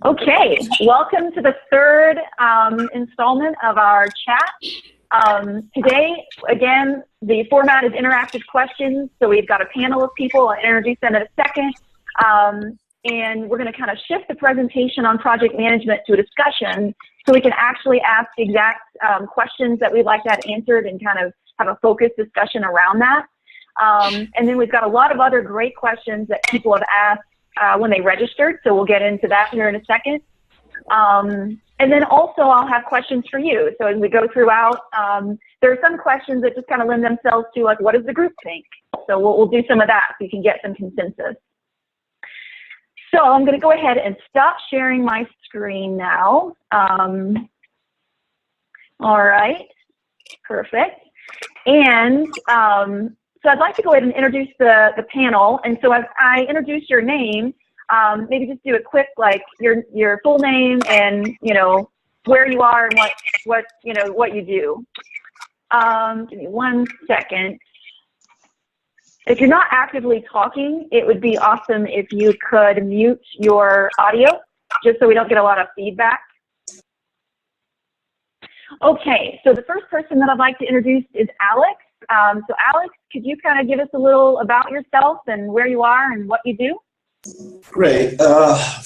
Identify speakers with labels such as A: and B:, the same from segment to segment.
A: Okay, welcome to the third installment of our chat. Today, again, the format is interactive questions. So we've got a panel of people. I'll introduce them in a second. And we're going to kind of shift the presentation on project management to a discussion so we can actually ask exact questions that we'd like to have answered and kind of have a focused discussion around that. And then we've got a lot of other great questions that people have asked when they registered, so we'll get into that here in a second. And then also I'll have questions for you. So as we go throughout, there are some questions that just kind of lend themselves to, like, what does the group think? So we'll do some of that so you can get some consensus. So I'm going to go ahead and stop sharing my screen now. All right, perfect. And so I'd like to go ahead and introduce the panel. And so as I introduce your name, maybe just do a quick, like, your full name and, you know, where you are and what you do. Give me 1 second. If you're not actively talking, it would be awesome if you could mute your audio, just so we don't get a lot of feedback. Okay, so the first person that I'd like to introduce is Alex. So Alex, could you kind of give us a little about yourself and where you are and what you do?
B: Great.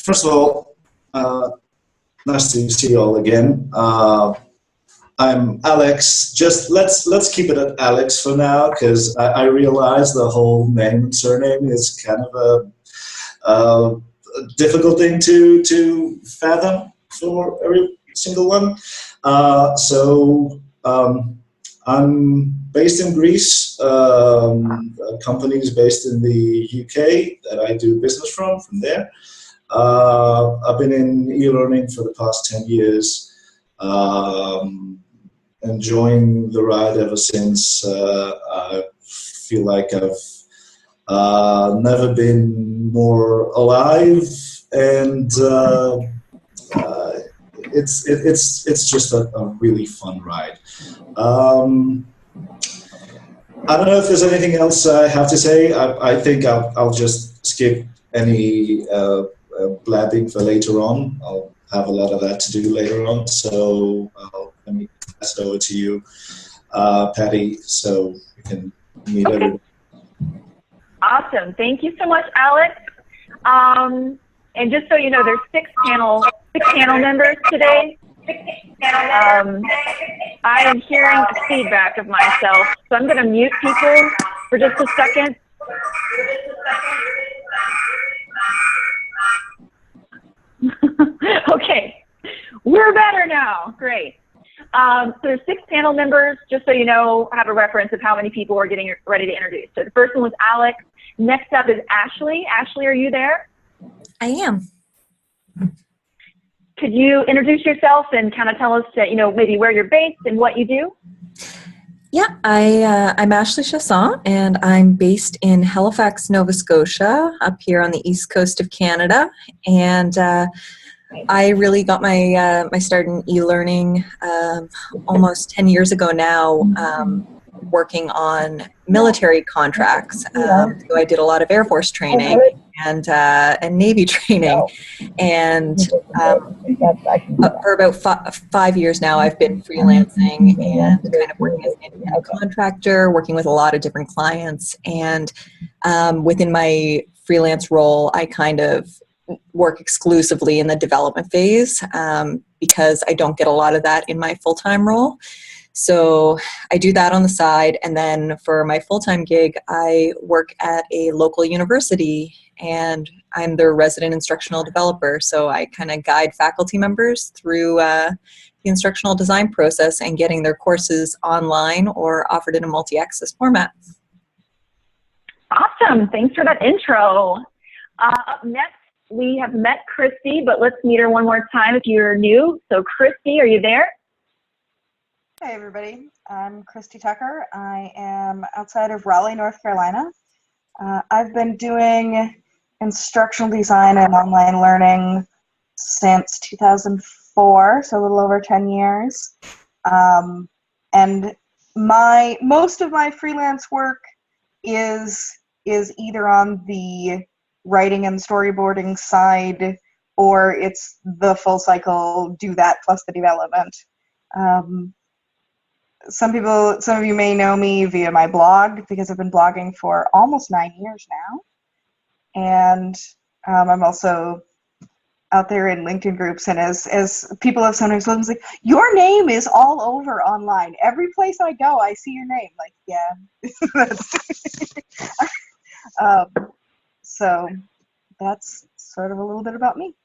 B: First of all, nice to see you all again. I'm Alex. Just let's keep it at Alex for now, because I realize the whole name and surname is kind of a difficult thing to fathom for every single one. I'm based in Greece. A company is based in the UK that I do business from there. I've been in e-learning for the past 10 years. Enjoying the ride ever since. I feel like I've never been more alive, and it's just a really fun ride. I don't know if there's anything else I have to say. I think I'll just skip any blabbing for later on. I'll have a lot of that to do later on. So let me pass it over to you, Patty, so we can meet everyone.
A: Awesome. Thank you so much, Alex. And just so you know, there's six panel members today. I am hearing a feedback of myself, so I'm going to mute people for just a second. Okay, we're better now. Great. So there's six panel members, just so you know, I have a reference of how many people are getting ready to introduce. So the first one was Alex. Next up is Ashley. Ashley, are you there?
C: I am.
A: Could you introduce yourself and kind of tell us, maybe where you're based and what you do?
C: Yeah, I'm Ashley Chiasson, and I'm based in Halifax, Nova Scotia, up here on the east coast of Canada. And I really got my my start in e-learning almost 10 years ago now, working on military contracts. So I did a lot of Air Force training and Navy training, and for about 5 years now I've been freelancing and kind of working as an independent contractor, working with a lot of different clients. And within my freelance role, I kind of work exclusively in the development phase because I don't get a lot of that in my full-time role. So I do that on the side, and then for my full-time gig, I work at a local university, and I'm their resident instructional developer. So I kind of guide faculty members through the instructional design process and getting their courses online or offered in a multi-access format.
A: Awesome. Thanks for that intro. Up next, we have met Christy, but let's meet her one more time if you're new. So Christy, are you there?
D: Hey everybody, I'm Christy Tucker. I am outside of Raleigh, North Carolina. I've been doing instructional design and online learning since 2004, so a little over 10 years. And most of my freelance work is either on the writing and storyboarding side or it's the full cycle, do that plus the development. Some of you may know me via my blog, because I've been blogging for almost 9 years now. And I'm also out there in LinkedIn groups, and as people have sometimes looked, like, your name is all over online. Every place I go, I see your name. Like, yeah. So that's sort of a little bit about me.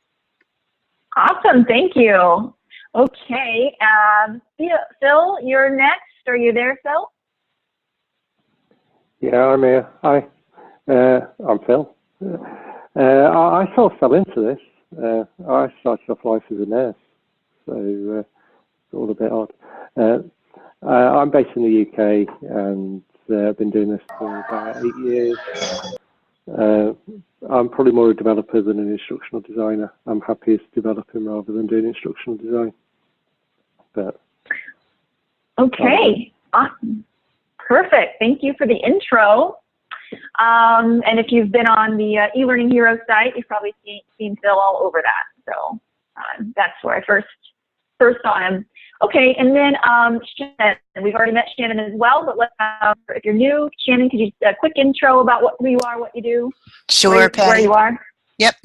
A: Awesome, thank you. Okay, Phil, you're next. Are you there, Phil?
E: Yeah, I'm here. Hi, I'm Phil. I sort of fell into this. I started off life as a nurse, so it's all a bit odd. I'm based in the UK, and I've been doing this for about 8 years. I'm probably more a developer than an instructional designer. I'm happiest developing rather than doing instructional design. But
A: okay, awesome. Perfect. Thank you for the intro. And if you've been on the eLearning Heroes site, you've probably seen Phil all over that. So that's where I first saw him. Okay, and then Shannon, we've already met Shannon as well, but let's if you're new, Shannon, could you a quick intro about who you are, what you do?
F: Sure, Patty.
A: Where you are?
F: Yep.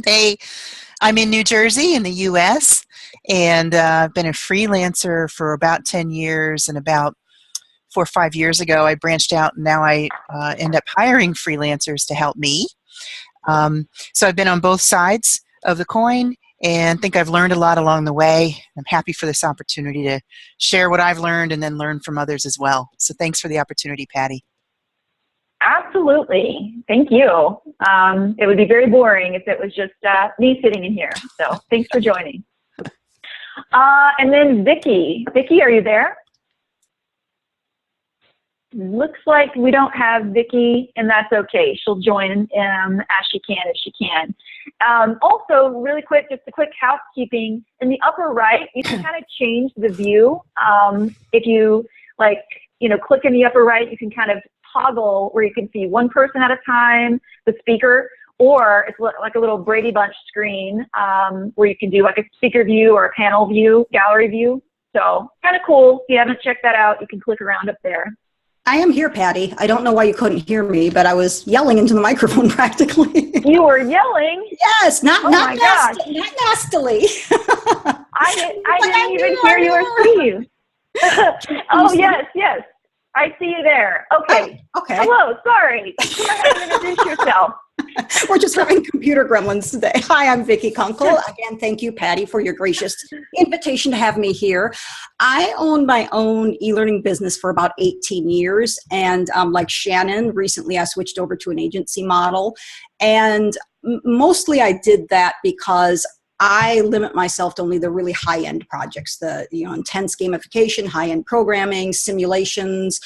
F: I'm in New Jersey in the U.S., and I've been a freelancer for about 10 years, and about 4 or 5 years ago, I branched out, and now I end up hiring freelancers to help me. So I've been on both sides of the coin, and think I've learned a lot along the way. I'm happy for this opportunity to share what I've learned and then learn from others as well. So thanks for the opportunity, Patty.
A: Absolutely. Thank you. It would be very boring if it was just me sitting in here. So thanks for joining. And then Vicki. Vicki, are you there? Looks like we don't have Vicki, and that's okay. She'll join as she can, if she can. Also, really quick, just a quick housekeeping. In the upper right, you can kind of change the view. If you click in the upper right, you can kind of toggle where you can see one person at a time, the speaker, or it's like a little Brady Bunch screen where you can do like a speaker view or a panel view, gallery view. So kind of cool. If you haven't checked that out, you can click around up there.
G: I am here, Patty. I don't know why you couldn't hear me, but I was yelling into the microphone practically.
A: You were yelling?
G: Yes, not nastily.
A: I didn't even hear you or see you. Oh, yes. I see you there. Okay.
G: Oh, okay.
A: Hello, sorry. Go ahead and introduce yourself.
G: We're just having computer gremlins today. Hi, I'm Vicki Kunkel. Again, thank you, Patty, for your gracious invitation to have me here. I own my own e-learning business for about 18 years. And like Shannon, recently I switched over to an agency model. And mostly I did that because I limit myself to only the really high-end projects, the intense gamification, high-end programming, simulations,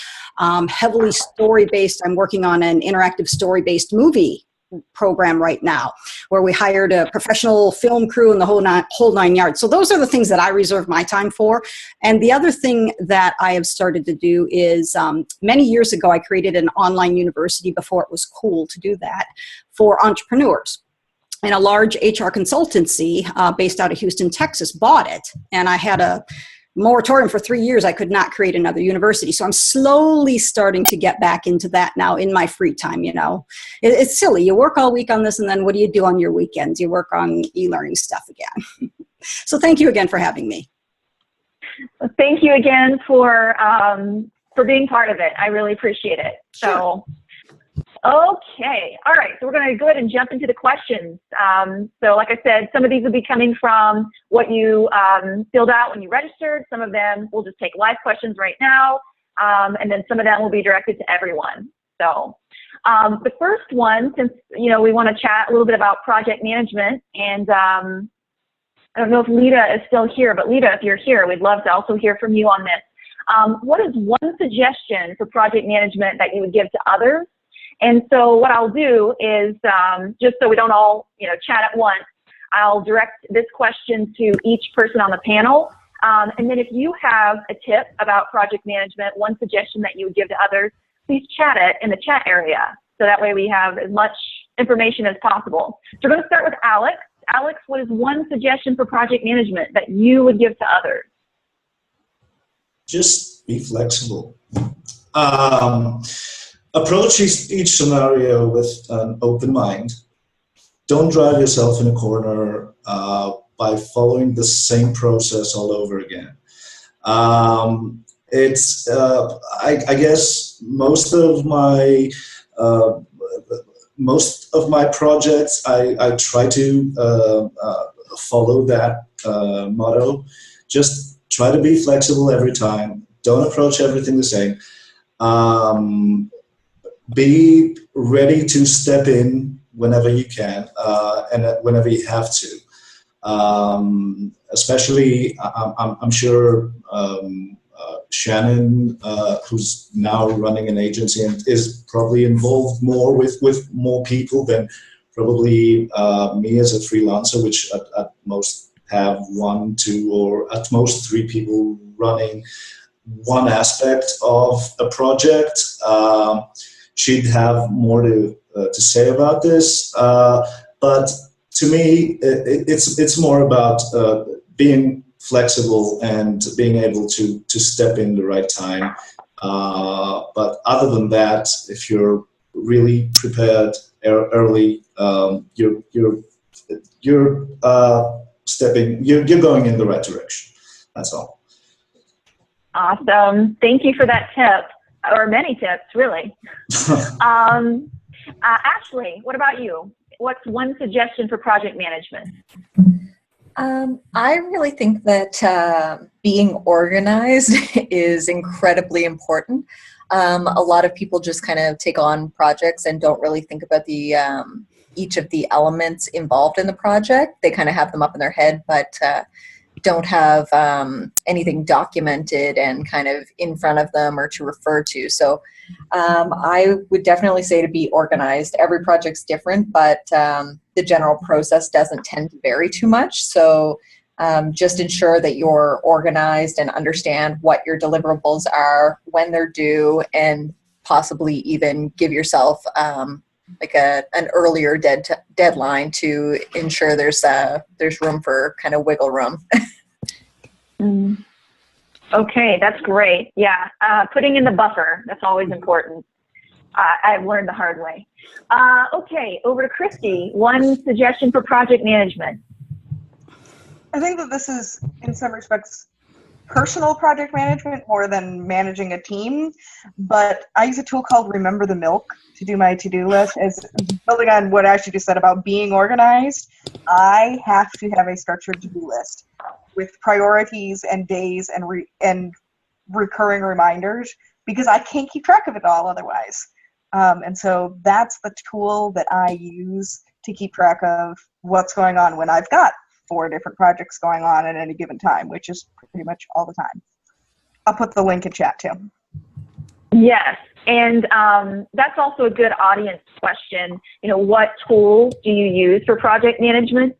G: heavily story-based. I'm working on an interactive story-based movie program right now, where we hired a professional film crew and the whole nine yards. So those are the things that I reserve my time for. And the other thing that I have started to do is many years ago, I created an online university before it was cool to do that for entrepreneurs. And a large HR consultancy based out of Houston, Texas bought it. And I had a moratorium for 3 years. I could not create another university. So I'm slowly starting to get back into that now in my free time. It's silly. You work all week on this, and then what do you do on your weekends? You work on e-learning stuff again. So thank you again for having me.
A: Thank you again for being part of it. I really appreciate it.
G: Sure.
A: Okay. All right. So we're going to go ahead and jump into the questions. So like I said, some of these will be coming from what you filled out when you registered. Some of them we'll just take live questions right now. And then some of them will be directed to everyone. So the first one, since, we want to chat a little bit about project management, and I don't know if Lita is still here, but Lita, if you're here, we'd love to also hear from you on this. What is one suggestion for project management that you would give to others? And so what I'll do is, just so we don't all, chat at once, I'll direct this question to each person on the panel. And then if you have a tip about project management, one suggestion that you would give to others, please chat it in the chat area. So that way we have as much information as possible. So we're going to start with Alex. Alex, what is one suggestion for project management that you would give to others?
B: Just be flexible. Approach each scenario with an open mind. Don't drive yourself in a corner by following the same process all over again. I guess most of my projects, I try to follow that motto. Just try to be flexible every time. Don't approach everything the same. Be ready to step in whenever you can and whenever you have to. Especially, I'm sure Shannon, who's now running an agency and is probably involved more with more people than probably me as a freelancer, which at most have 1, 2, or at most 3 people running one aspect of a project. She'd have more to say about this, but to me, it's more about being flexible and being able to step in the right time. But other than that, if you're really prepared early, you're going in the right direction. That's all.
A: Awesome. Thank you for that tip, or many tips, really. Ashley, what about you? What's one suggestion for project management?
C: I really think that being organized is incredibly important. A lot of people just kind of take on projects and don't really think about the each of the elements involved in the project. They kind of have them up in their head, but don't have anything documented and kind of in front of them or to refer to. So I would definitely say to be organized. Every project's different, but the general process doesn't tend to vary too much. So just ensure that you're organized and understand what your deliverables are, when they're due, and possibly even give yourself like an earlier deadline to ensure there's room for kind of wiggle room.
A: Okay, that's great. Yeah, putting in the buffer, that's always important. I've learned the hard way. Okay, over to Christy. One suggestion for project management.
D: I think that this is, in some respects, personal project management more than managing a team, but I use a tool called Remember the Milk to do my to-do list. As building on what Ashley just said about being organized, I have to have a structured to-do list with priorities and days and recurring reminders, because I can't keep track of it all otherwise. And so that's the tool that I use to keep track of what's going on when I've got 4 different projects going on at any given time, which is pretty much all the time. I'll put the link in chat too.
A: Yes, and that's also a good audience question. You know, what tools do you use for project management?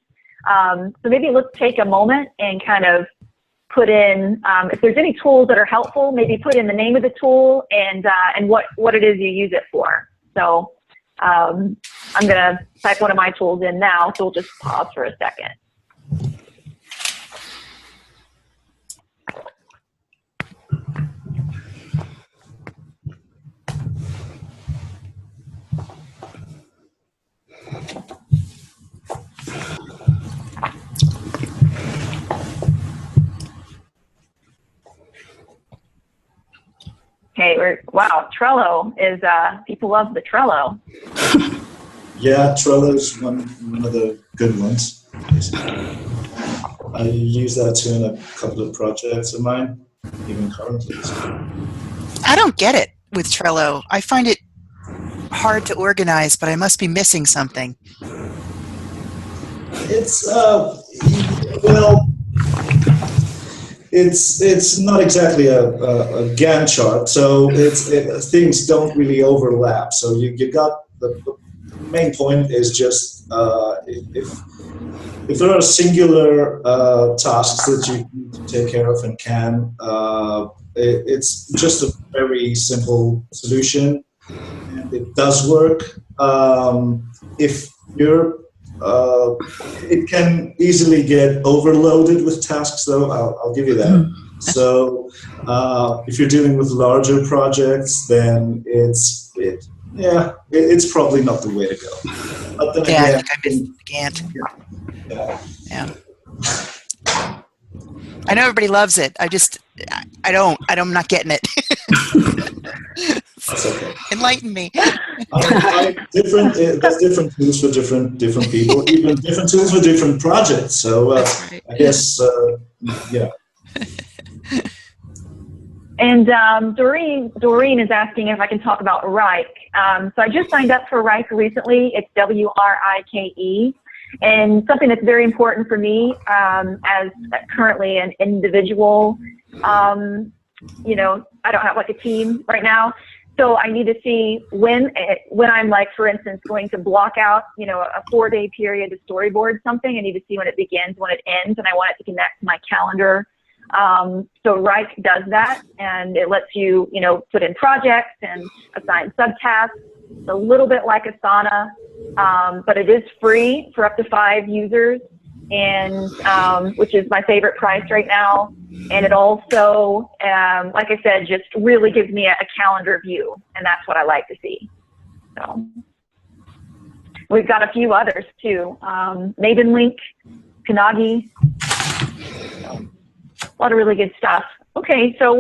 A: So maybe let's take a moment and kind of put in, if there's any tools that are helpful, maybe put in the name of the tool and what it is you use it for. So I'm going to type one of my tools in now, so we'll just pause for a second. Okay, wow, Trello is, people love the Trello.
B: Yeah, Trello's one of the good ones. I use that too in a couple of projects of mine, even currently. So.
F: I don't get it with Trello. I find it hard to organize, but I must be missing something.
B: It's it's not exactly a Gantt chart, so things don't really overlap. So you got the main point is just if there are singular tasks that you need to take care of and can, it's just a very simple solution, and it does work. If you're it can easily get overloaded with tasks, though. I'll give you that. So if you're dealing with larger projects, then it's probably not the way to go. But then
F: Yeah,
B: again,
F: I think I missed the Gantt.
B: yeah.
F: I know everybody loves it. I'm not getting it.
B: That's okay.
F: Enlighten me.
B: There's different tools for different people, even different tools for different projects. So
F: Right.
B: I guess, yeah.
A: And Doreen is asking if I can talk about Rike. So I just signed up for Rike recently. It's WRIKE. And something that's very important for me as currently an individual, I don't have like a team right now. So I need to see when I'm like, for instance, going to block out, a 4-day period to storyboard something. I need to see when it begins, when it ends, and I want it to connect to my calendar. So Rike does that, and it lets you, put in projects and assign subtasks. It's a little bit like Asana, but it is free for up to 5 users, and which is my favorite price right now. And it also, like I said, just really gives me a calendar view, and that's what I like to see. So we've got a few others too. Mavenlink, Kanagi, so a lot of really good stuff. Okay, so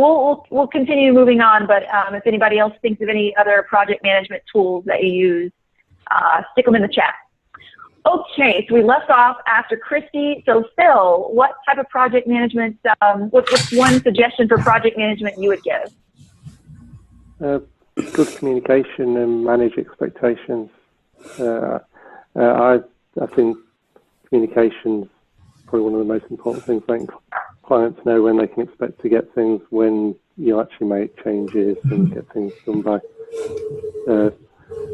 A: we'll continue moving on, but if anybody else thinks of any other project management tools that you use, stick them in the chat. Okay, so we left off after Christy. So Phil, what type of project management, what's one suggestion for project management you would give?
E: Good communication and manage expectations. I think communication is probably one of the most important things. Letting clients know when they can expect to get things, when you actually make changes and get things done by.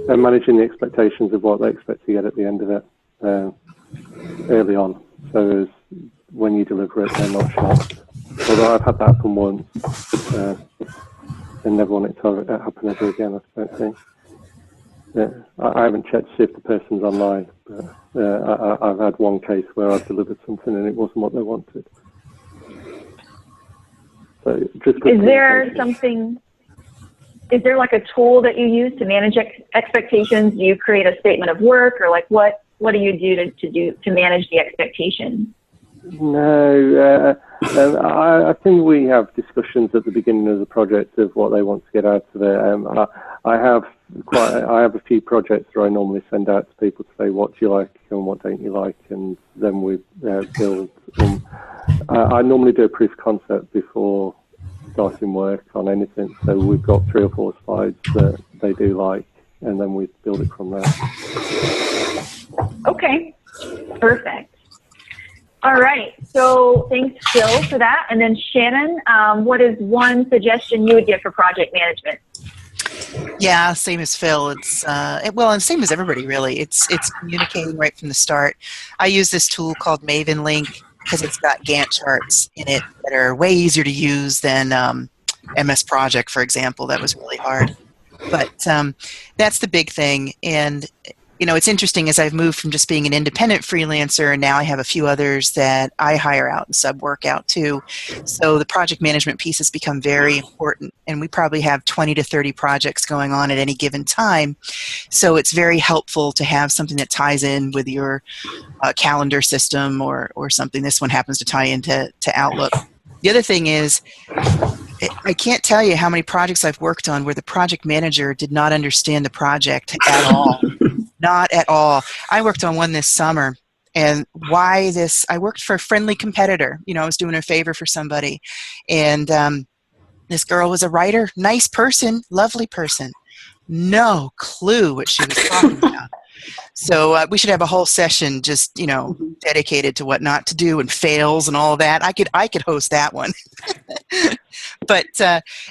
E: And managing the expectations of what they expect to get at the end of it early on, so as when you deliver it, they're not shocked. Although I've had that happen once, and never want it to happen ever again, I don't think. I haven't checked to see if the person's online, but I've had one case where I've delivered something and it wasn't what they wanted. So just
A: is there like a tool that you use to manage expectations? Do you create a statement of work, or like what do you do to manage the expectation?
E: No, I think we have discussions at the beginning of the project of what they want to get out of it. I have a few projects where I normally send out to people to say what do you like and what don't you like, and then we build. I normally do a proof of concept before starting work on anything, so we've got 3 or 4 slides that they do like, and then we build it from there.
A: Okay, perfect. All right, so thanks, Phil, for that. And then Shannon, what is one suggestion you would give for project management?
F: Yeah, same as Phil. It's and same as everybody really. It's communicating right from the start. I use this tool called Mavenlink because it's got Gantt charts in it that are way easier to use than MS Project, for example. That was really hard. But that's the big thing. And it's interesting, as I've moved from just being an independent freelancer, and now I have a few others that I hire out and sub work out too. So the project management piece has become very important, and we probably have 20 to 30 projects going on at any given time. So it's very helpful to have something that ties in with your calendar system or something. This one happens to tie into Outlook. The other thing is, I can't tell you how many projects I've worked on where the project manager did not understand the project at all. Not at all. I worked on one this summer, and I worked for a friendly competitor. I was doing a favor for somebody, and this girl was a writer, nice person, lovely person. No clue what she was talking about. So we should have a whole session just, dedicated to what not to do and fails and all that. I could host that one. But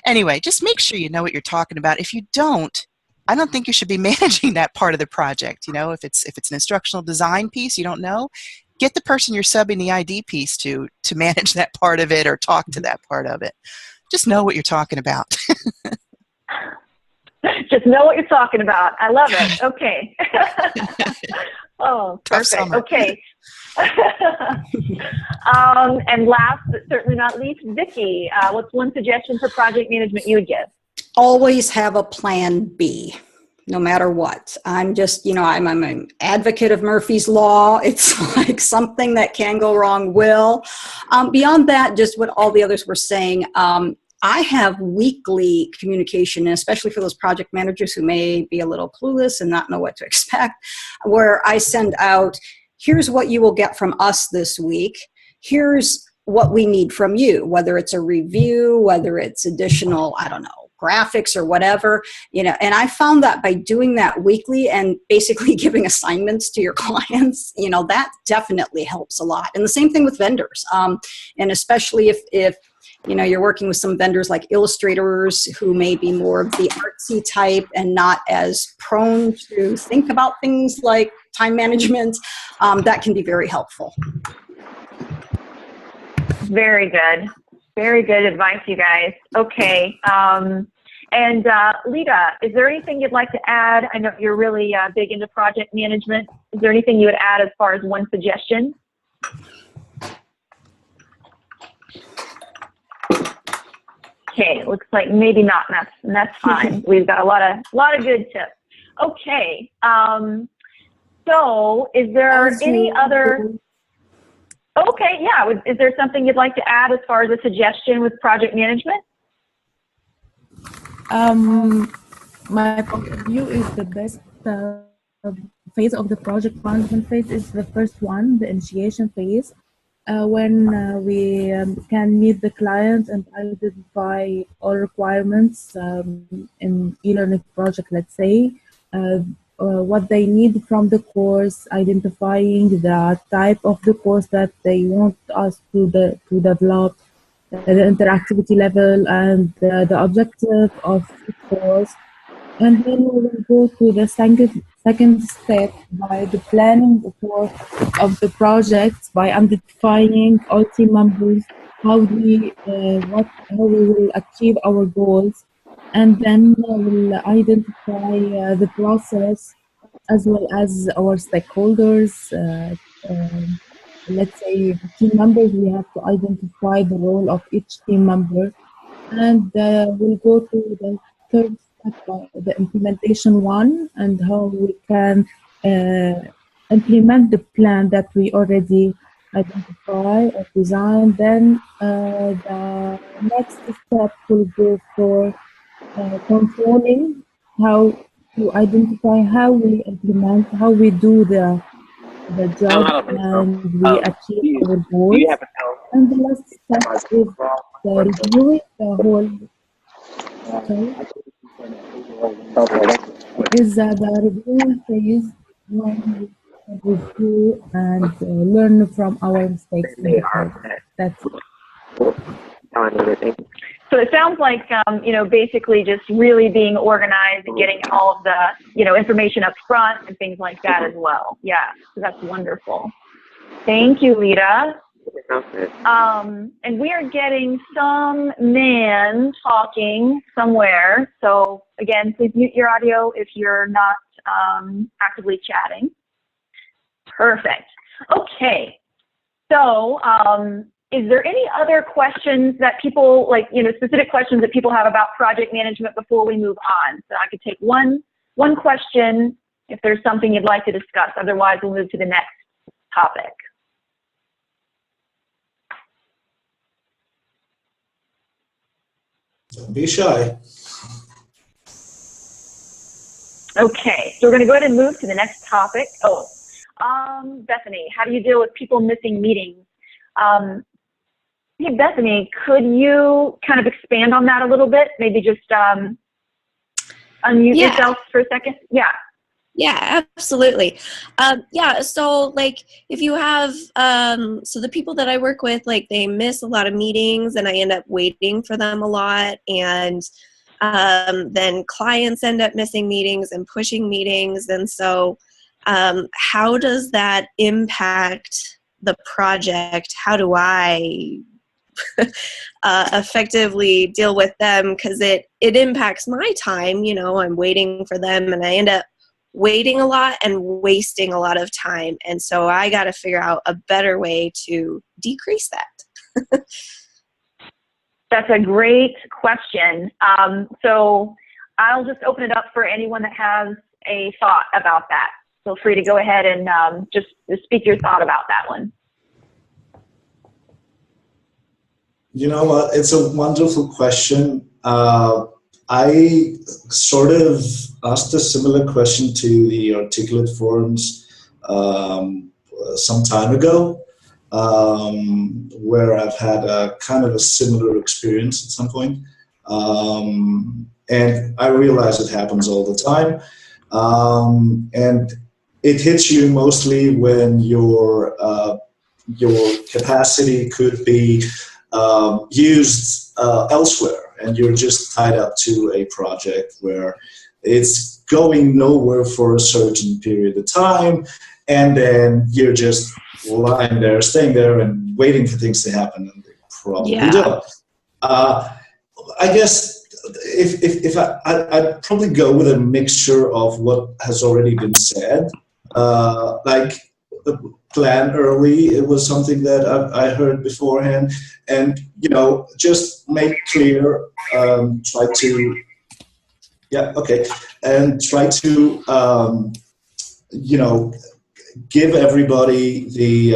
F: anyway, just make sure you know what you're talking about. If you don't, I don't think you should be managing that part of the project. If it's an instructional design piece you don't know, get the person you're subbing the ID piece to manage that part of it or talk to that part of it. Just know what you're talking about.
A: Just know what you're talking about. I love it. Okay. Oh,
F: Tough
A: perfect.
F: summer.
A: Okay. And last but certainly not least, Vicki, what's one suggestion for project management you would give?
G: Always have a plan B, no matter what. I'm just, I'm an advocate of Murphy's Law. It's like something that can go wrong will. Beyond that, just what all the others were saying, I have weekly communication, especially for those project managers who may be a little clueless and not know what to expect, where I send out, here's what you will get from us this week. Here's what we need from you, whether it's a review, whether it's additional, I don't know, graphics or whatever, and I found that by doing that weekly and basically giving assignments to your clients, that definitely helps a lot. And the same thing with vendors. And especially if you're working with some vendors like illustrators who may be more of the artsy type and not as prone to think about things like time management, that can be very helpful.
A: Very good. Very good advice, you guys. Okay. And Lita, is there anything you'd like to add? I know you're really big into project management. Is there anything you would add as far as one suggestion? Okay, looks like maybe not. And that's fine. We've got a lot of good tips. Okay. So is there any other? Okay, yeah. Is there something you'd like to add as far as a suggestion with project management?
H: My point of view is the best phase of the project management phase is the first one, the initiation phase, when we can meet the client and identify all requirements in e-learning project, let's say, what they need from the course, identifying the type of the course that they want us to develop, the interactivity level and the objective of the course. And then we will go to the second step by the planning of the project, by identifying all team members, how we will achieve our goals. And then we'll identify the process as well as our stakeholders. Let's say team members, we have to identify the role of each team member. And we'll go to the third step, the implementation one, and how we can implement the plan that we already identify or design. Then the next step will go for controlling, how to identify how we implement, how we do the job and we achieve our goals. And the last step is the reviewing the whole. Is the reviewing phase when we review and learn from our mistakes in the past. That's it.
A: So it sounds like, basically just really being organized and getting all of the, information up front and things like that as well. Yeah, so that's wonderful. Thank you, Lita. And we are getting some man talking somewhere. So again, please mute your audio if you're not actively chatting. Perfect. Okay. So, is there any other questions that people, specific questions that people have about project management before we move on? So I could take one question if there's something you'd like to discuss. Otherwise, we'll move to the next topic.
B: Don't be shy.
A: Okay, so we're going to go ahead and move to the next topic. Bethany, how do you deal with people missing meetings? Hey, Bethany, could you kind of expand on that a little bit? Maybe just unmute yourself for a second. Yeah.
I: Yeah, absolutely. So if you have, so the people that I work with, they miss a lot of meetings and I end up waiting for them a lot. And then clients end up missing meetings and pushing meetings. And so how does that impact the project? How do I effectively deal with them? Because it impacts my time. I'm waiting for them and I end up waiting a lot and wasting a lot of time. And so I got to figure out a better way to decrease that.
A: That's a great question. So I'll just open it up for anyone that has a thought about that. Feel free to go ahead and just speak your thought about that one.
B: You know what? It's a wonderful question. I sort of asked a similar question to the Articulate forums some time ago, where I've had a kind of a similar experience at some point. And I realize it happens all the time. And it hits you mostly when your capacity could be used elsewhere, and you're just tied up to a project where it's going nowhere for a certain period of time, and then you're just lying there, staying there, and waiting for things to happen, and they probably don't. I guess if I'd probably go with a mixture of what has already been said, like plan early. It was something that I heard beforehand, and just make clear. Try to give everybody the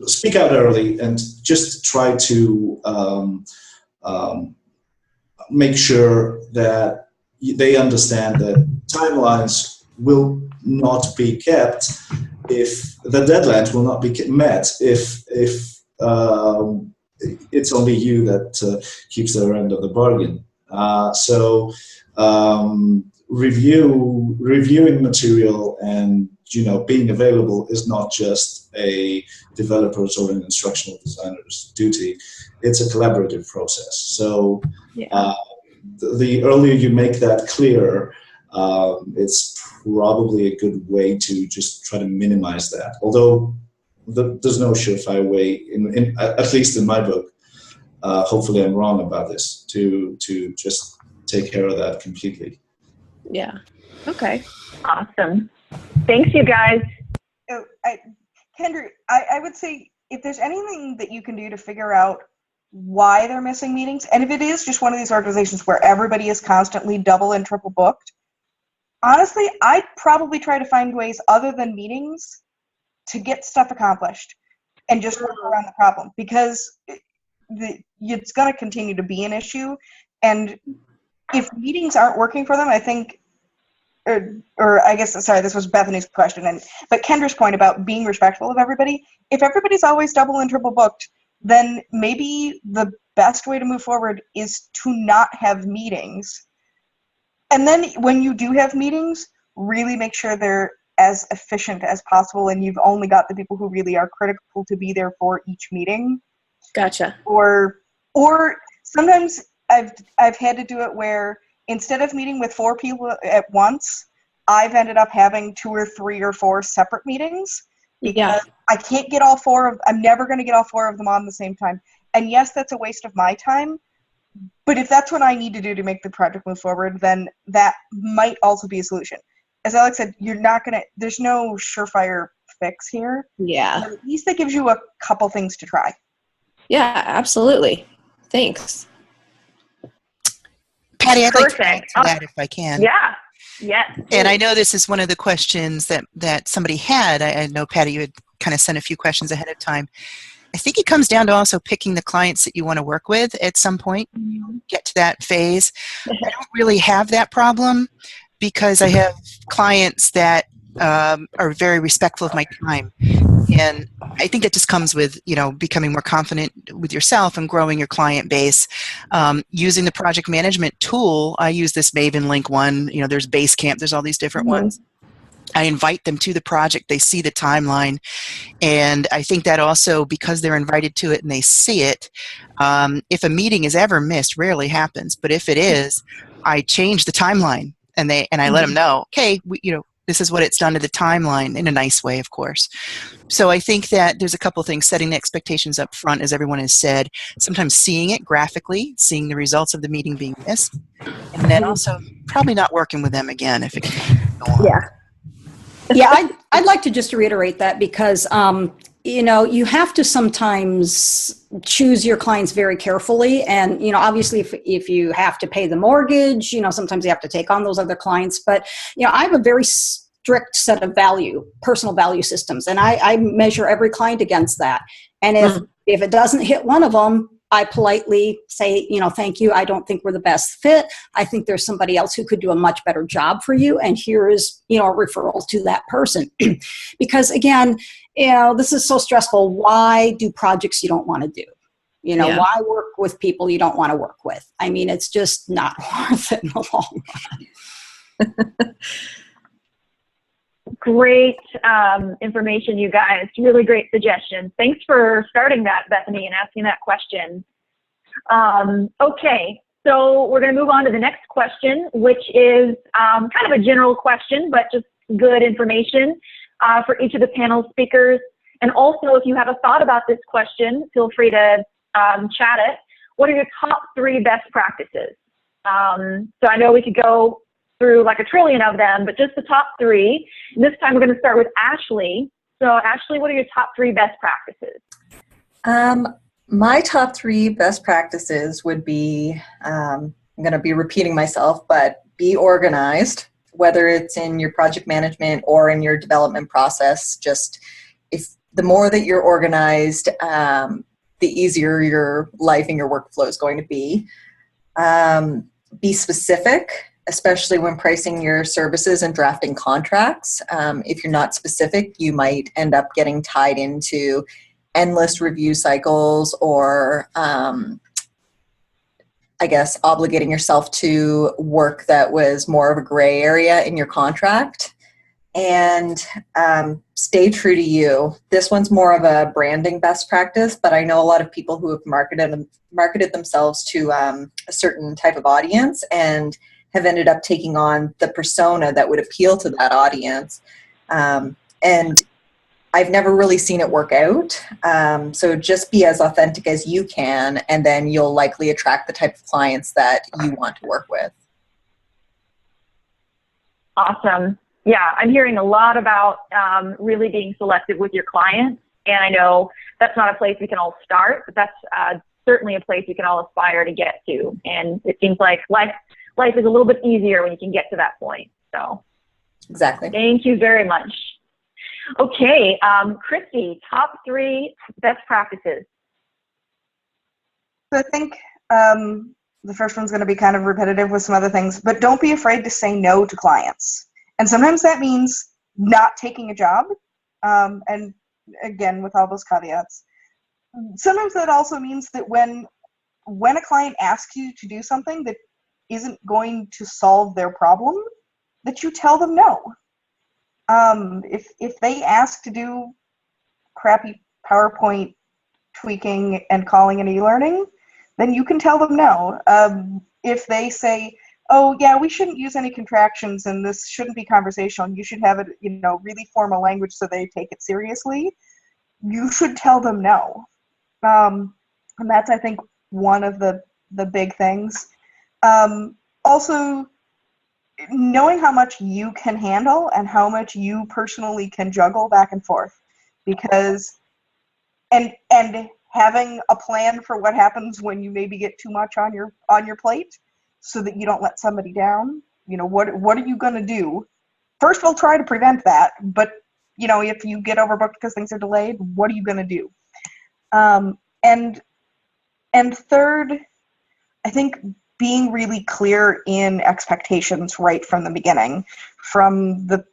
B: speak out early, and just try to make sure that they understand that timelines will not be kept if the deadlines will not be met if it's only you that keeps their end of the bargain. So reviewing material and being available is not just a developer's or an instructional designer's duty. It's a collaborative process. So the earlier you make that clear, it's probably a good way to just try to minimize that. Although there's no surefire way, in at least in my book. Hopefully I'm wrong about this, to just take care of that completely.
I: Yeah. Okay.
A: Awesome. Thanks, you guys.
D: Kendra, I would say if there's anything that you can do to figure out why they're missing meetings, and if it is just one of these organizations where everybody is constantly double and triple booked, honestly, I'd probably try to find ways other than meetings to get stuff accomplished and just work around the problem, because it's going to continue to be an issue. And if meetings aren't working for them, I think, or I guess, sorry, this was Bethany's question, but Kendra's point about being respectful of everybody, if everybody's always double and triple booked, then maybe the best way to move forward is to not have meetings. And then when you do have meetings, really make sure they're as efficient as possible, and you've only got the people who really are critical to be there for each meeting.
I: Gotcha.
D: Or sometimes I've had to do it where instead of meeting with 4 people at once, I've ended up having 2 or 3 or 4 separate meetings, because I can't get all 4 of, I'm never going to get all 4 of them on the same time. And yes, that's a waste of my time, but if that's what I need to do to make the project move forward, then that might also be a solution. As Alex said, there's no surefire fix here.
I: Yeah.
D: But at least that gives you a couple things to try.
I: Yeah, absolutely. Thanks.
F: Patty, I'd like to add to that if I can.
A: Yeah. Yes.
F: And I know this is one of the questions that somebody had. I know, Patty, you had kind of sent a few questions ahead of time. I think it comes down to also picking the clients that you want to work with at some point. Get to that phase. I don't really have that problem because I have clients that are very respectful of my time. And I think that just comes with, becoming more confident with yourself and growing your client base. Using the project management tool, I use this Maven Link one. There's Basecamp, there's all these different ones. I invite them to the project. They see the timeline. And I think that also, because they're invited to it and they see it, if a meeting is ever missed, rarely happens, but if it is, I change the timeline and I let them know, okay, This is what it's done to the timeline, in a nice way, of course. So I think that there's a couple things, setting the expectations up front, as everyone has said, sometimes seeing it graphically, seeing the results of the meeting being missed, and then also probably not working with them again if it continues to go on.
G: Yeah. Yeah, I'd like to just reiterate that because, you know, you have to sometimes choose your clients very carefully. And, you know, obviously if you have to pay the mortgage, you know, sometimes you have to take on those other clients. But, you know, I have a very strict set of personal value systems, and I measure every client against that. And if it doesn't hit one of them, I politely say, you know, thank you. I don't think we're the best fit. I think there's somebody else who could do a much better job for you. And here is, you know, a referral to that person. Because again, you know, this is so stressful. Why do projects you don't want to do? You know, why work with people you don't want to work with? I mean, it's just not worth it in the long run.
A: Great information, you guys. Really great suggestions. Thanks for starting that, Bethany, and asking that question. Okay, so we're going to move on to the next question, which is kind of a general question, but just good information for each of the panel speakers. And also, if you have a thought about this question, feel free to chat it. What are your top 3 best practices? So I know we could go through like a trillion of them, but just the top 3. And this time we're going to start with Ashley. So Ashley, what are your top 3 best practices?
C: My top 3 best practices would be, I'm going to be repeating myself, but be organized, whether it's in your project management or in your development process. Just if the more that you're organized, the easier your life and your workflow is going to be. Be specific, especially when pricing your services and drafting contracts. If you're not specific, you might end up getting tied into endless review cycles or, I guess, obligating yourself to work that was more of a gray area in your contract. And stay true to you. This one's more of a branding best practice, but I know a lot of people who have marketed themselves to a certain type of audience and have ended up taking on the persona that would appeal to that audience. And I've never really seen it work out. So just be as authentic as you can, and then you'll likely attract the type of clients that you want to work with.
A: Awesome. Yeah, I'm hearing a lot about really being selective with your clients. And I know that's not a place we can all start, but that's certainly a place we can all aspire to get to. And it seems like life is a little bit easier when you can get to that point. So
C: exactly.
A: Thank you very much. Okay, Christy, top 3 best practices.
D: So I think the first one's going to be kind of repetitive with some other things, but don't be afraid to say no to clients. And sometimes that means not taking a job. And again, with all those caveats, sometimes that also means that when a client asks you to do something that isn't going to solve their problem, that you tell them no. If they ask to do crappy PowerPoint tweaking and calling an e-learning, then you can tell them no. If they say, oh yeah, we shouldn't use any contractions and this shouldn't be conversational, you should have it, you know, really formal language so they take it seriously, you should tell them no. And that's, I think, one of the big things. Also, knowing how much you can handle and how much you personally can juggle back and forth, because and having a plan for what happens when you maybe get too much on your plate, so that you don't let somebody down. You know, what are you going to do? First, we'll try to prevent that, but you know, if you get overbooked because things are delayed, what are you going to do? And third, I think being really clear in expectations right from the beginning, from the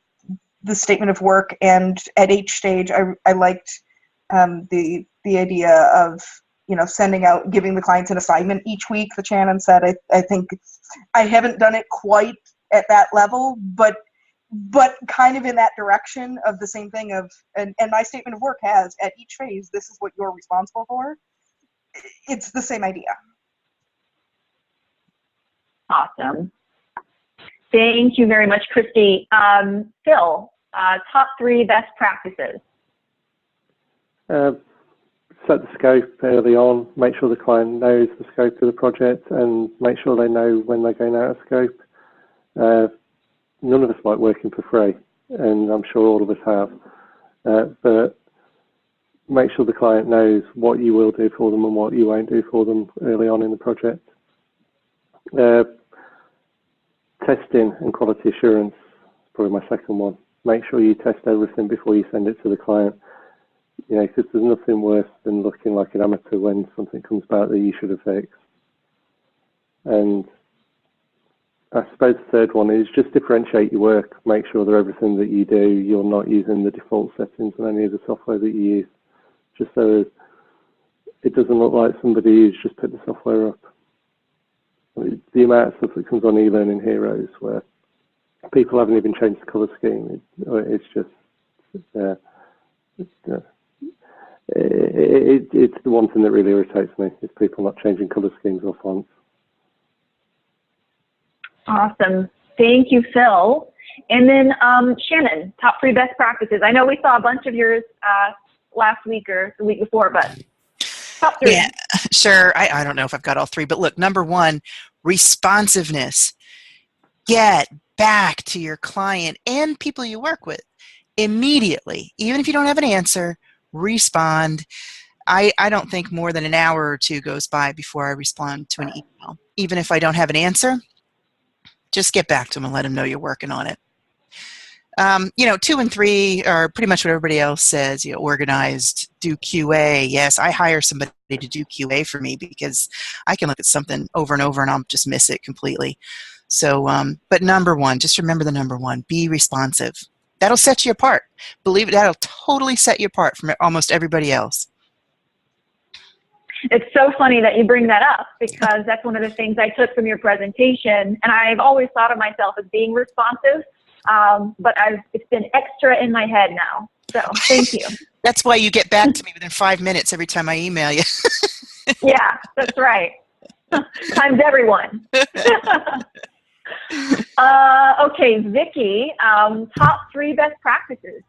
D: statement of work, and at each stage, I liked the idea of, you know, giving the clients an assignment each week, that Shannon said. I think I haven't done it quite at that level, but kind of in that direction of the same thing of, and my statement of work has, at each phase, this is what you're responsible for. It's the same idea.
A: Awesome. Thank you very much, Christy. Phil, top 3 best practices.
E: Set the scope early on, make sure the client knows the scope of the project, and make sure they know when they're going out of scope. None of us like working for free, and I'm sure all of us have, but make sure the client knows what you will do for them and what you won't do for them early on in the project. Testing and quality assurance is probably my second one. Make sure you test everything before you send it to the client. You know, because there's nothing worse than looking like an amateur when something comes back that you should have fixed. And I suppose the third one is just differentiate your work. Make sure that everything that you do, you're not using the default settings on any of the software that you use, just so it doesn't look like somebody who's just put the software up. I mean, the amount of stuff that comes on e-learning heroes where people haven't even changed the colour scheme, it's just, it's the one thing that really irritates me, is people not changing colour schemes or fonts.
A: Awesome. Thank you, Phil. And then Shannon, top 3 best practices. I know we saw a bunch of yours last week or the week before, but top 3.
F: Yeah, sure. I don't know if I've got all 3, but look, number 1, responsiveness. Get back to your client and people you work with immediately. Even if you don't have an answer, respond. I don't think more than an hour or 2 goes by before I respond to an email. Even if I don't have an answer, just get back to them and let them know you're working on it. 2 and 3 are pretty much what everybody else says. Organized, do QA. Yes, I hire somebody to do QA for me because I can look at something over and over and I'll just miss it completely. So, but number 1, just remember the number 1, be responsive. That'll set you apart. Believe it, that'll totally set you apart from almost everybody else.
A: It's so funny that you bring that up because that's one of the things I took from your presentation, and I've always thought of myself as being responsive, but it's been extra in my head now. So thank you.
F: That's why you get back to me within 5 minutes every time I email you.
A: Yeah, that's right. Times everyone. Okay, Vicki, top 3 best practices.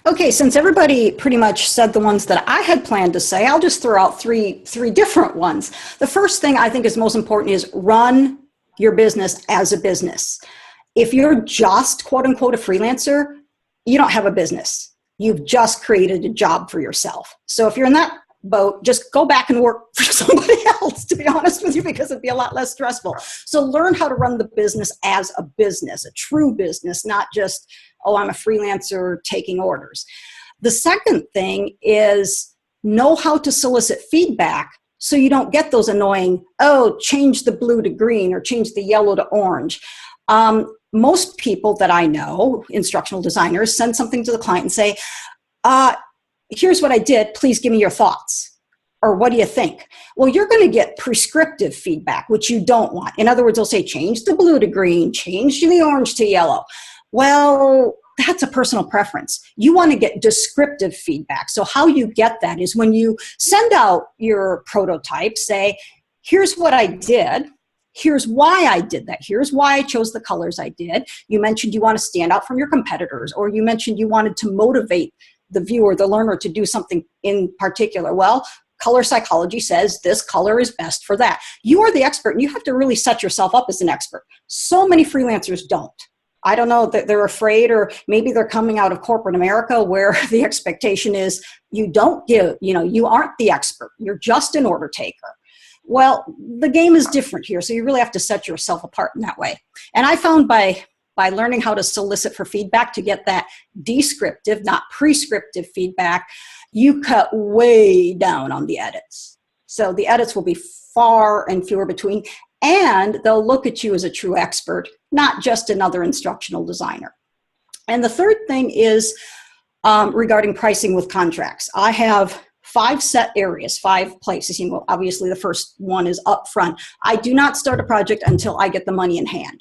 G: Okay, since everybody pretty much said the ones that I had planned to say, I'll just throw out three different ones. The first thing I think is most important is run your business as a business. If you're just, quote unquote, a freelancer, you don't have a business. You've just created a job for yourself. So if you're in that boat, just go back and work for somebody else, to be honest with you, because it'd be a lot less stressful. So learn how to run the business as a business, a true business, not just, oh, I'm a freelancer taking orders. The second thing is know how to solicit feedback so you don't get those annoying, oh, change the blue to green or change the yellow to orange. Most people that I know, instructional designers, send something to the client and say, here's what I did, please give me your thoughts. Or what do you think? Well, you're going to get prescriptive feedback, which you don't want. In other words, they'll say, change the blue to green, change the orange to yellow. Well, that's a personal preference. You want to get descriptive feedback. So how you get that is when you send out your prototype, say, here's what I did. Here's why I did that. Here's why I chose the colors I did. You mentioned you want to stand out from your competitors, or you mentioned you wanted to motivate the viewer, the learner, to do something in particular. Well, color psychology says this color is best for that. You are the expert, and you have to really set yourself up as an expert. So many freelancers don't. I don't know, that they're afraid, or maybe they're coming out of corporate America where the expectation is you don't give, you aren't the expert. You're just an order taker. Well, the game is different here, so you really have to set yourself apart in that way. And I found by learning how to solicit for feedback to get that descriptive, not prescriptive feedback, you cut way down on the edits. So the edits will be far and fewer between, and they'll look at you as a true expert, not just another instructional designer. And the third thing is regarding pricing with contracts. I have 5 set areas, 5 places. Obviously the first one is up front. I do not start a project until I get the money in hand.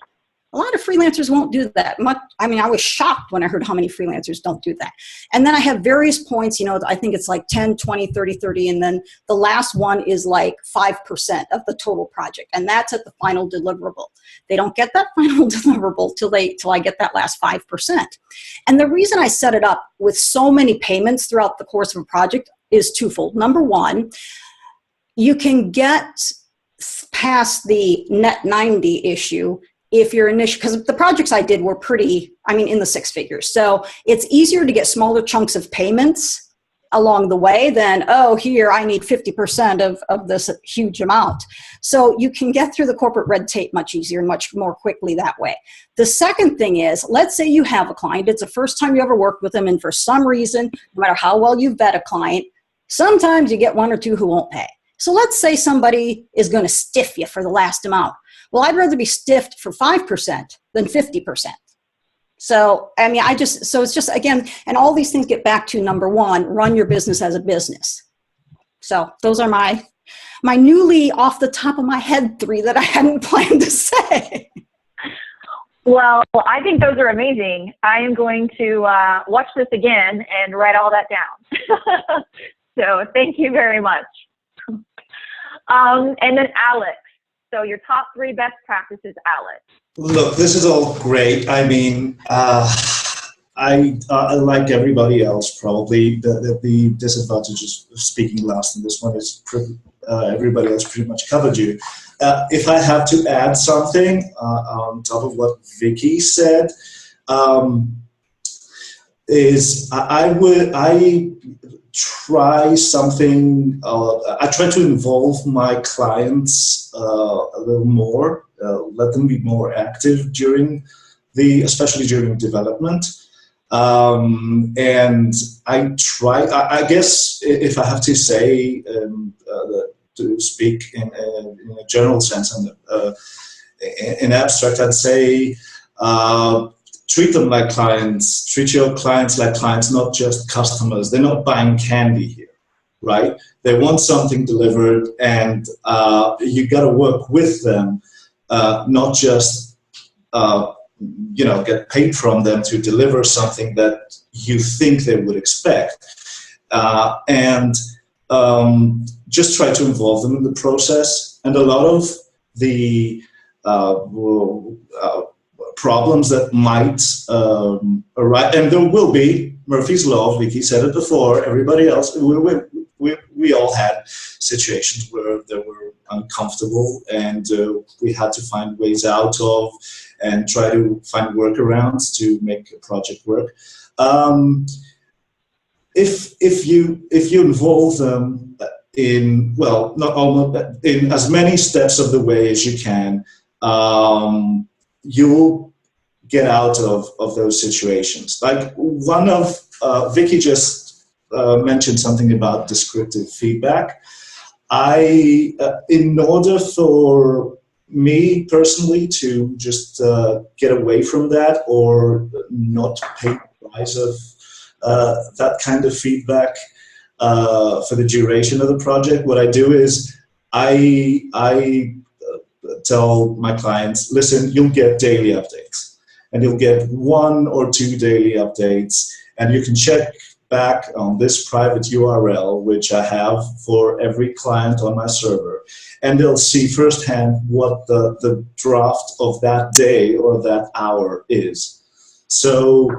G: A lot of freelancers won't do that. I mean, I was shocked when I heard how many freelancers don't do that. And then I have various points, you know, I think it's like 10, 20, 30, 30, and then the last one is like 5% of the total project, and that's at the final deliverable. They don't get that final deliverable till I get that last 5%. And the reason I set it up with so many payments throughout the course of a project is twofold. Number one, you can get past the net 90 issue if you're initial, because the projects I did were pretty, I mean, in the six figures. So it's easier to get smaller chunks of payments along the way than, oh, here, I need 50% of this huge amount. So you can get through the corporate red tape much easier and much more quickly that way. The second thing is, let's say you have a client, it's the first time you ever worked with them, and for some reason, no matter how well you vet a client, sometimes you get one or two who won't pay. So let's say somebody is going to stiff you for the last amount. Well, I'd rather be stiffed for 5% than 50%. So, I mean, so it's just, again, and all these things get back to number one, run your business as a business. So those are my newly off the top of my head 3 that I hadn't planned to say.
A: Well, I think those are amazing. I am going to watch this again and write all that down. So thank you very much. And then Alex. So your top 3 best practices, Alex.
B: Look, this is all great. I mean, I like everybody else, probably. The disadvantage of speaking last in this one is everybody else pretty much covered you. If I have to add something on top of what Vicki said, is I try something, I try to involve my clients a little more, let them be more active especially during development. And I try, I guess if I have to say, to speak in a general sense and in abstract, I'd say, treat them like clients, treat your clients like clients, not just customers. They're not buying candy here, right? They want something delivered, and you got to work with them, not just, get paid from them to deliver something that you think they would expect. And just try to involve them in the process. And a lot of the problems that might arise, and there will be, Murphy's Law, Vicki said it before, everybody else, we all had situations where they were uncomfortable, and we had to find ways out of and try to find workarounds to make a project work. If you involve them in, well, not almost, in as many steps of the way as you can, you'll get out of those situations. Like one of, Vicki just mentioned something about descriptive feedback. In order for me personally to just get away from that or not pay the price of that kind of feedback for the duration of the project, what I do is I tell my clients, listen, you'll get daily updates, and you'll get 1 or 2 daily updates, and you can check back on this private URL, which I have for every client on my server, and they'll see firsthand what the draft of that day or that hour is. So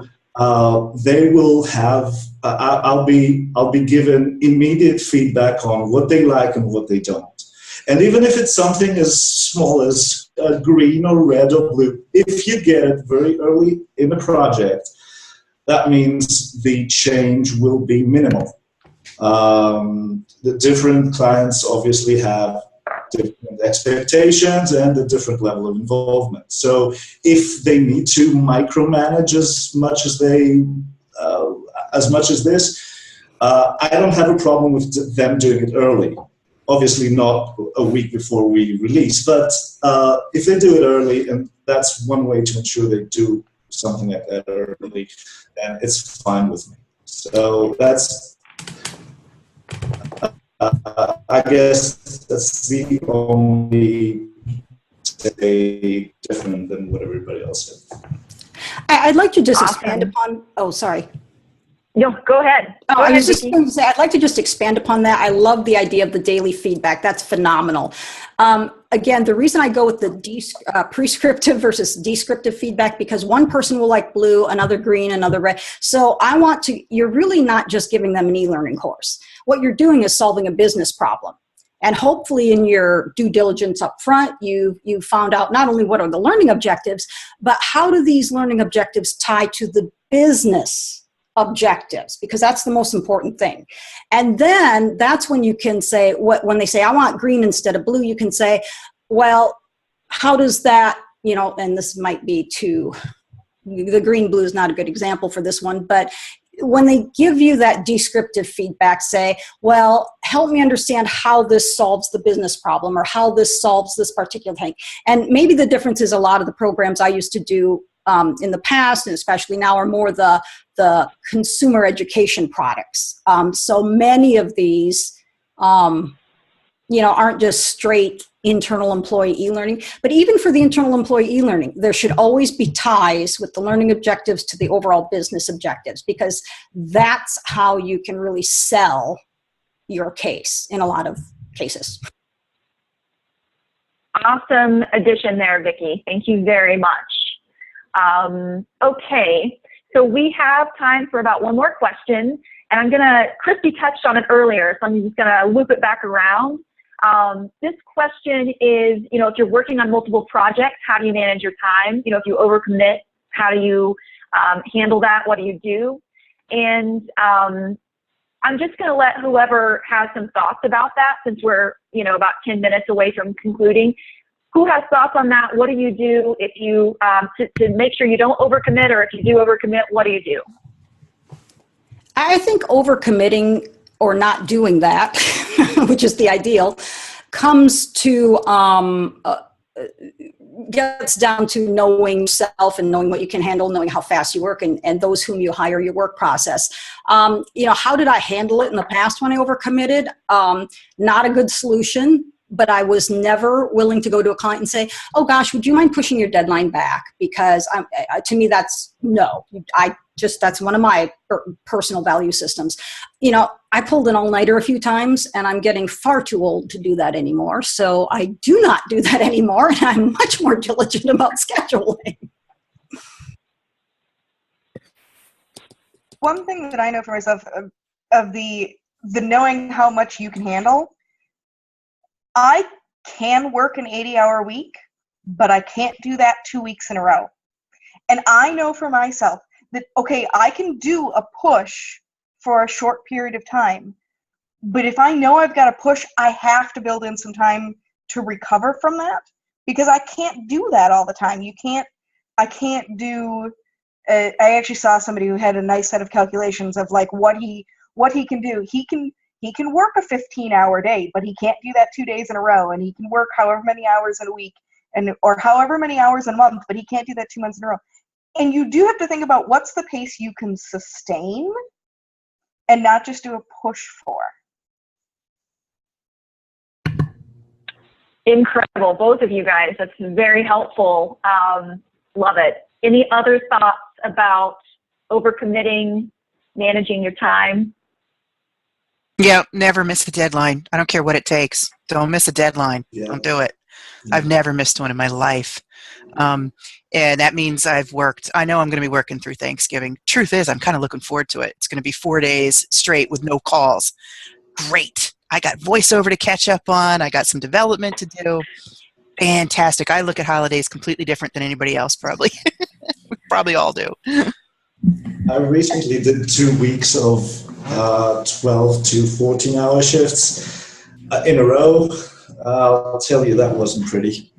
B: they will have, I'll be given immediate feedback on what they like and what they don't. And even if it's something as small as green or red or blue, if you get it very early in the project, that means the change will be minimal. The different clients obviously have different expectations and a different level of involvement. So if they need to micromanage as much as this, I don't have a problem with them doing it early. Obviously not a week before we release, but if they do it early, and that's one way to ensure they do something like that early, then it's fine with me. So that's, I guess that's the only say different than what everybody else said.
G: I'd like to just
A: Awesome.
G: expand upon, oh, sorry.
A: No, go ahead.
G: Oh,
A: Go
G: I
A: ahead,
G: was just
A: Vicki.
G: going to say, I'd like to just expand upon that. I love the idea of the daily feedback. That's phenomenal. Again, the reason I go with the prescriptive versus descriptive feedback, because one person will like blue, another green, another red. So I want to, you're really not just giving them an e-learning course. What you're doing is solving a business problem. And hopefully in your due diligence up front, you found out not only what are the learning objectives, but how do these learning objectives tie to the business objectives, because that's the most important thing. And then that's when you can say, when they say, I want green instead of blue, you can say, well, how does that, you know, and this might be the green blue is not a good example for this one, but when they give you that descriptive feedback, say, well, help me understand how this solves the business problem or how this solves this particular thing. And maybe the difference is a lot of the programs I used to do in the past, and especially now, are more the consumer education products. So many of these, you know, aren't just straight internal employee e-learning, but even for the internal employee e-learning, there should always be ties with the learning objectives to the overall business objectives, because that's how you can really sell your case in a lot of cases.
A: Awesome addition there, Vicki. Thank you very much. Okay, so we have time for about one more question, and Christy touched on it earlier, so I'm just gonna loop it back around. This question is, you know, if you're working on multiple projects, how do you manage your time? You know, if you overcommit, how do you handle that? What do you do? And I'm just gonna let whoever has some thoughts about that, since we're, you know, about 10 minutes away from concluding. Who has thoughts on that? What do you do if you, to make sure you don't overcommit, or if you do overcommit, what do you do?
G: I think overcommitting or not doing that, which is the ideal, comes to, gets down to knowing yourself and knowing what you can handle, knowing how fast you work, and those whom you hire, your work process. You know, how did I handle it in the past when I overcommitted? Not a good solution. But I was never willing to go to a client and say, oh gosh, would you mind pushing your deadline back? Because to me, that's no. That's one of my personal value systems. You know, I pulled an all-nighter a few times, and I'm getting far too old to do that anymore. So I do not do that anymore, and I'm much more diligent about scheduling.
D: One thing that I know for myself of the knowing how much you can handle, I can work an 80-hour week, but I can't do that 2 weeks in a row. And I know for myself that, okay, I can do a push for a short period of time, but if I know I've got to push, I have to build in some time to recover from that, because I can't do that all the time. I can't do, I actually saw somebody who had a nice set of calculations of like what he can do. He can work a 15-hour day, but he can't do that 2 days in a row. And he can work however many hours in a week or however many hours in a month, but he can't do that 2 months in a row. And you do have to think about what's the pace you can sustain and not just do a push for.
A: Incredible, both of you guys. That's very helpful. Love it. Any other thoughts about overcommitting, managing your time?
F: Yeah, never miss a deadline. I don't care what it takes. Don't miss a deadline.
B: Yeah.
F: Don't do it. I've never missed one in my life. And that means I know I'm going to be working through Thanksgiving. Truth is, I'm kind of looking forward to it. It's going to be 4 days straight with no calls. Great. I got voiceover to catch up on. I got some development to do. Fantastic. I look at holidays completely different than anybody else, probably. We probably all do.
B: I recently did 2 weeks of 12 to 14-hour shifts in a row. I'll tell you, that wasn't pretty.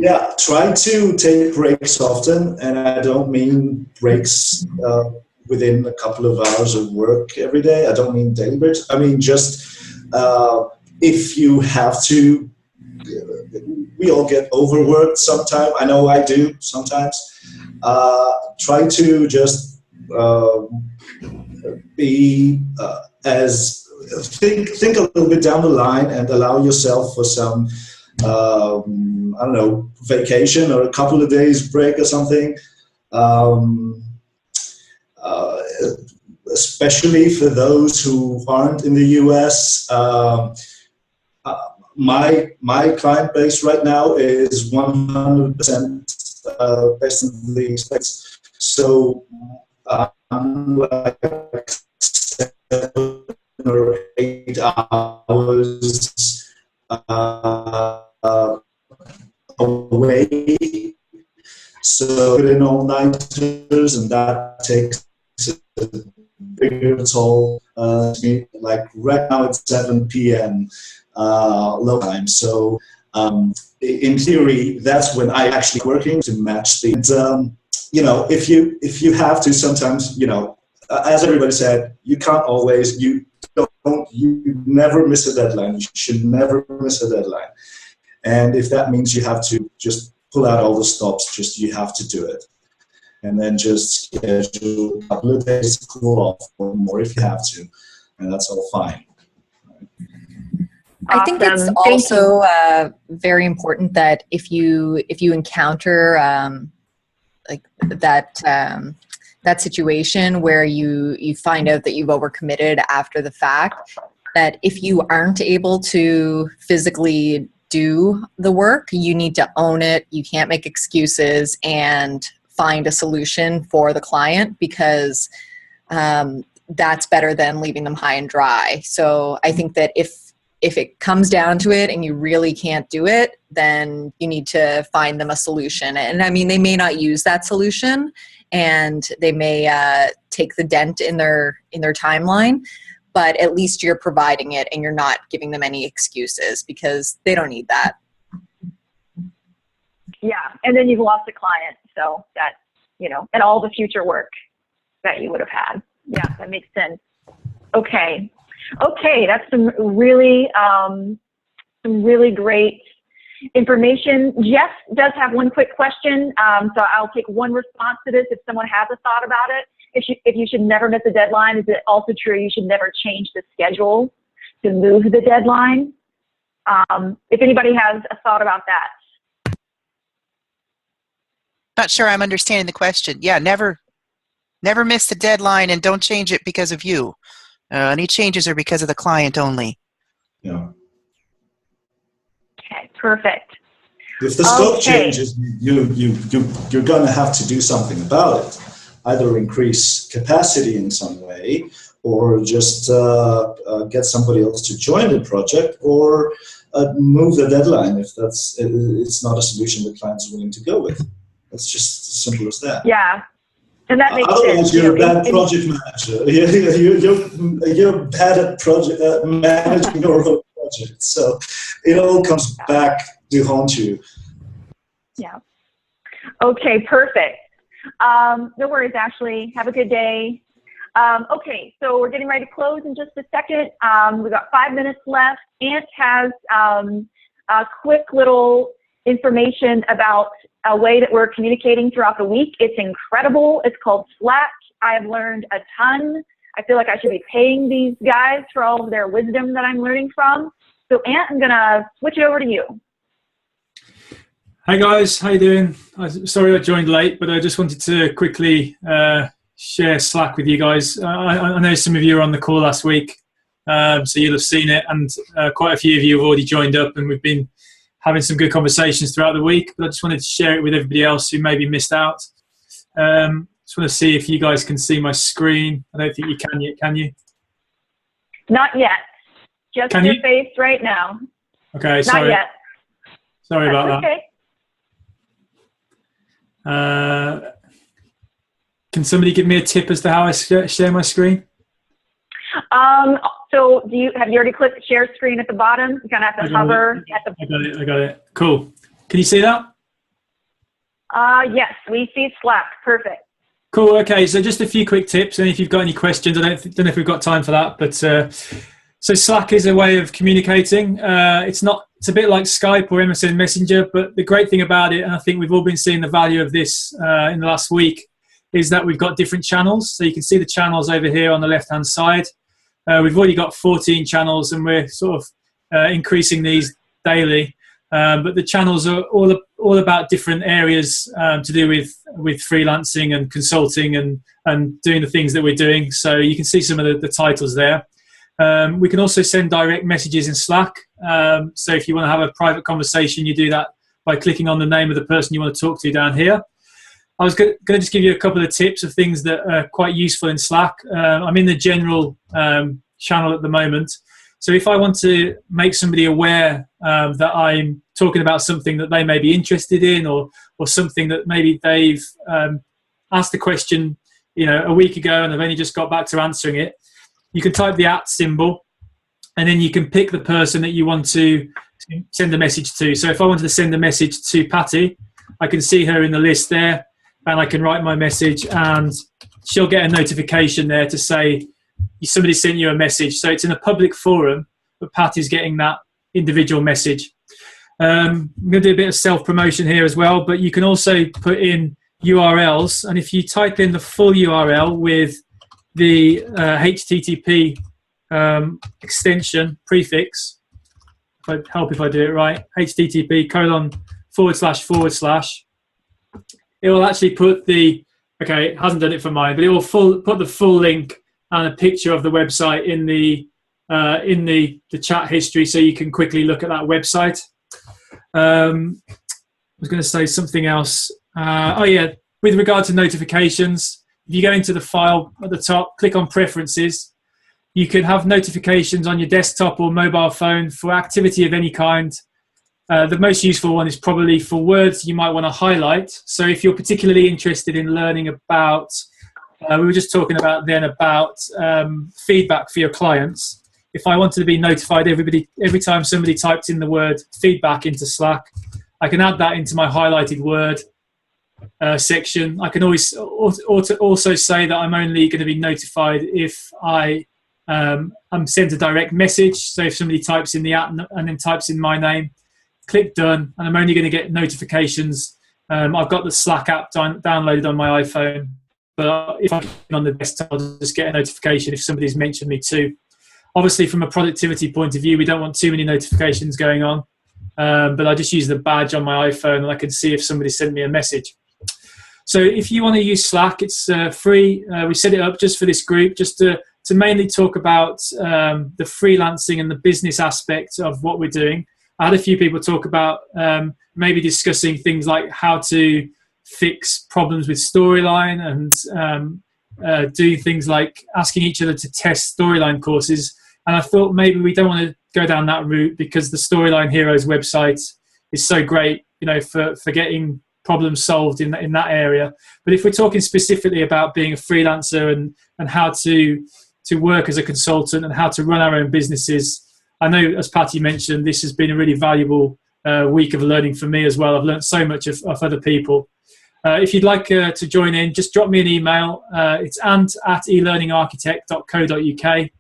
B: Yeah, try to take breaks often, and I don't mean breaks within a couple of hours of work every day. I don't mean daily breaks. I mean just if you have to. We all get overworked sometimes. I know I do sometimes. Try to just be think a little bit down the line and allow yourself for some I don't know, vacation or a couple of days break or something. Especially for those who aren't in the US, my client base right now is 100% based in the States. So like 7 or 8 hours away. So put in all-nighters, and that takes a bigger toll to me. Like right now it's 7 p.m. Local time. So in theory, that's when I actually working to match the. And, you know, if you have to, sometimes, you know, as everybody said, you can't always. You never miss a deadline. You should never miss a deadline. And if that means you have to just pull out all the stops, you have to do it. And then just schedule a couple of days to cool off or more if you have to. And that's all fine.
C: I think it's also very important that if you encounter like that situation where you find out that you've overcommitted after the fact, that if you aren't able to physically do the work, you need to own it. You can't make excuses and find a solution for the client, because that's better than leaving them high and dry. So I think that if it comes down to it and you really can't do it, then you need to find them a solution. And I mean, they may not use that solution, and they may take the dent in their timeline, but at least you're providing it and you're not giving them any excuses, because they don't need that.
A: Yeah, and then you've lost a client, so that, you know, and all the future work that you would have had. Yeah, that makes sense. Okay, that's some really great information. Jeff does have one quick question, so I'll take one response to this if someone has a thought about it. If you should never miss a deadline, is it also true you should never change the schedule to move the deadline? If anybody has a thought about that.
F: Not sure I'm understanding the question. Yeah, never miss the deadline, and don't change it because of you. Any changes are because of the client only.
B: Yeah.
A: Okay, perfect.
B: If the scope changes, you're going to have to do something about it. Either increase capacity in some way, or just get somebody else to join the project, or move the deadline if it's not a solution the client's willing to go with. It's just as simple as that.
A: Yeah, and that makes
B: Otherwise,
A: sense.
B: you're a bad project manager. You're bad at managing your own project. So it all comes back to haunt you.
A: Yeah. Okay, perfect. No worries, Ashley. Have a good day. Okay, so we're getting ready to close in just a second. We've got 5 minutes left. Ant has a quick little information about a way that we're communicating throughout the week. It's incredible. It's called Slack. I have learned a ton. I feel like I should be paying these guys for all of their wisdom that I'm learning from. So Ant, I'm going to switch it over to you.
J: Hi guys, how you doing? Sorry I joined late, but I just wanted to quickly share Slack with you guys. I know some of you were on the call last week, so you'll have seen it, and quite a few of you have already joined up, and we've been having some good conversations throughout the week, but I just wanted to share it with everybody else who maybe missed out. Just want to see if you guys can see my screen. I don't think you can yet, can you?
A: Not yet. Just your face right now.
J: Okay, sorry.
A: Not yet.
J: Sorry about that.
A: Okay.
J: Can somebody give me a tip as to how I share my screen?
A: So have you already clicked share screen at the bottom? You're gonna have to hover at the.
J: I got it. Cool. Can you see that?
A: Yes, we see Slack. Perfect.
J: Cool. Okay. So just a few quick tips, and if you've got any questions, I don't know if we've got time for that, but so Slack is a way of communicating. It's a bit like Skype or MSN Messenger, but the great thing about it, and I think we've all been seeing the value of this in the last week, is that we've got different channels. So you can see the channels over here on the left-hand side. We've already got 14 channels, and we're sort of increasing these daily. But the channels are all about different areas to do with freelancing and consulting and doing the things that we're doing. So you can see some of the titles there. We can also send direct messages in Slack. So if you want to have a private conversation, you do that by clicking on the name of the person you want to talk to down here. I was going to just give you a couple of tips of things that are quite useful in Slack. I'm in the general channel at the moment. So if I want to make somebody aware that I'm talking about something that they may be interested in, or something that maybe they've asked a question, a week ago and they've only just got back to answering it, you can type the @ symbol, and then you can pick the person that you want to send a message to. So if I wanted to send a message to Patty, I can see her in the list there, and I can write my message, and she'll get a notification there to say somebody sent you a message. So it's in a public forum, but Patty's getting that individual message. I'm going to do a bit of self-promotion here as well, but you can also put in URLs, and if you type in the full URL with the HTTP extension prefix, if I do it right, http:// it will actually put it hasn't done it for mine, but it will put the full link and a picture of the website in the chat history, so you can quickly look at that website. I was going to say something else. With regard to notifications, if you go into the file at the top, click on Preferences, you can have notifications on your desktop or mobile phone for activity of any kind. The most useful one is probably for words you might want to highlight. So if you're particularly interested in learning about, we were just talking about feedback for your clients. If I wanted to be notified every time somebody typed in the word feedback into Slack, I can add that into my highlighted word section. I can always also say that I'm only going to be notified if I'm sent a direct message. So if somebody types in the @ and then types in my name, click done, and I'm only going to get notifications. I've got the Slack app downloaded on my iPhone, but if I'm on the desktop, I'll just get a notification if somebody's mentioned me too. Obviously, from a productivity point of view, we don't want too many notifications going on, but I just use the badge on my iPhone and I can see if somebody sent me a message. So if you want to use Slack, it's free. We set it up just for this group, just to mainly talk about the freelancing and the business aspect of what we're doing. I had a few people talk about maybe discussing things like how to fix problems with Storyline and do things like asking each other to test Storyline courses. And I thought maybe we don't want to go down that route, because the Storyline Heroes website is so great, for getting problems solved in that area. But if we're talking specifically about being a freelancer and how to work as a consultant and how to run our own businesses, I know, as Patty mentioned, this has been a really valuable week of learning for me as well. I've learned so much of other people. If you'd like to join in, just drop me an email. It's ant@elearningarchitect.co.uk.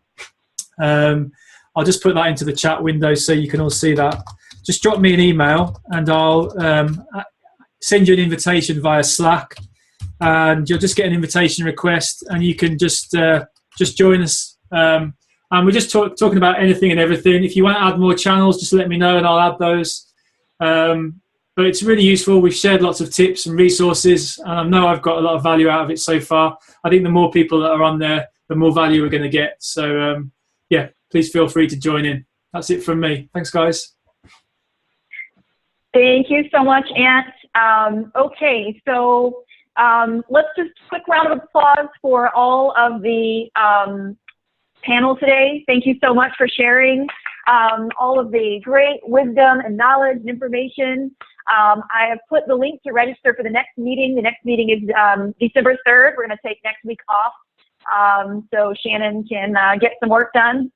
J: I'll just put that into the chat window so you can all see that. Just drop me an email and I'll send you an invitation via Slack, and you'll just get an invitation request, and you can just join us. And we're just talking about anything and everything. If you want to add more channels, just let me know and I'll add those. But it's really useful. We've shared lots of tips and resources, and I know I've got a lot of value out of it so far. I think the more people that are on there, the more value we're going to get. So, please feel free to join in. That's it from me. Thanks, guys.
A: Thank you so much, Ant. Okay, so let's just quick round of applause for all of the panel today. Thank you so much for sharing all of the great wisdom and knowledge and information. I have put the link to register for the next meeting. The next meeting is December 3rd. We're going to take next week off so Shannon can get some work done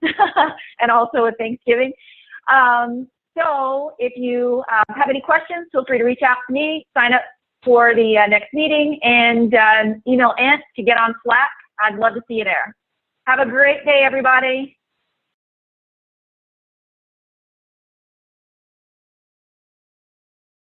A: and also with Thanksgiving. So if you have any questions, feel free to reach out to me, sign up for the next meeting, and email Ant to get on Slack. I'd love to see you there. Have a great day, everybody.